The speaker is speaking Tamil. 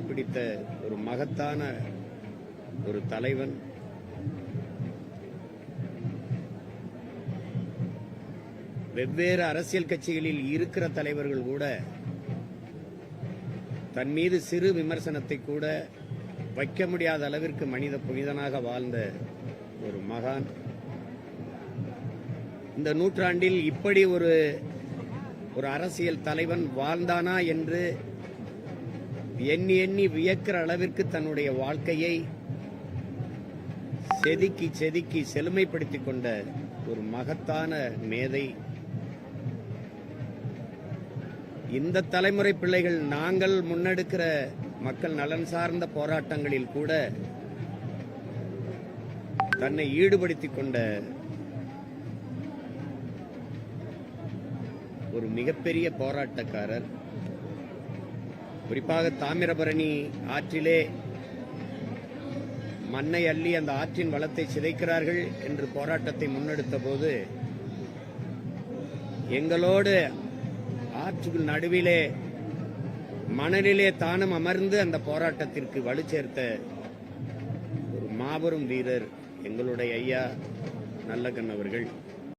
பிடித்த ஒரு மகத்தான ஒரு தலைவன். வெவ்வேறு அரசியல் கட்சிகளில் இருக்கிற தலைவர்கள் கூட தன் மீது சிறு விமர்சனத்தை கூட வைக்க முடியாத அளவிற்கு மனித புனிதனாக வாழ்ந்த ஒரு மகான். இந்த நூற்றாண்டில் இப்படி ஒரு அரசியல் தலைவன் வாழ்ந்தானா என்று எண்ணி எண்ணி வியக்கிற அளவிற்கு தன்னுடைய வாழ்க்கையை செதுக்கி செதுக்கி செழுமைப்படுத்திக் கொண்ட ஒரு மகத்தான மேதை. இந்த தலைமுறை பிள்ளைகள் நாங்கள் முன்னெடுக்கிற மக்கள் நலன் சார்ந்த போராட்டங்களில் கூட தன்னை ஈடுபடுத்திக் கொண்ட ஒரு மிகப்பெரிய போராட்டக்காரர். குறிப்பாக தாமிரபரணி ஆற்றிலே மண்ணை அள்ளி அந்த ஆற்றின் வளத்தை சிதைக்கிறார்கள் என்று போராட்டத்தை முன்னெடுத்த போது எங்களோடு ஆற்றுக்கு நடுவிலே மணலிலே தானும் அமர்ந்து அந்த போராட்டத்திற்கு வலு சேர்த்த ஒரு மாபெரும் வீரர் எங்களுடைய ஐயா நல்லகண்ண அவர்கள்.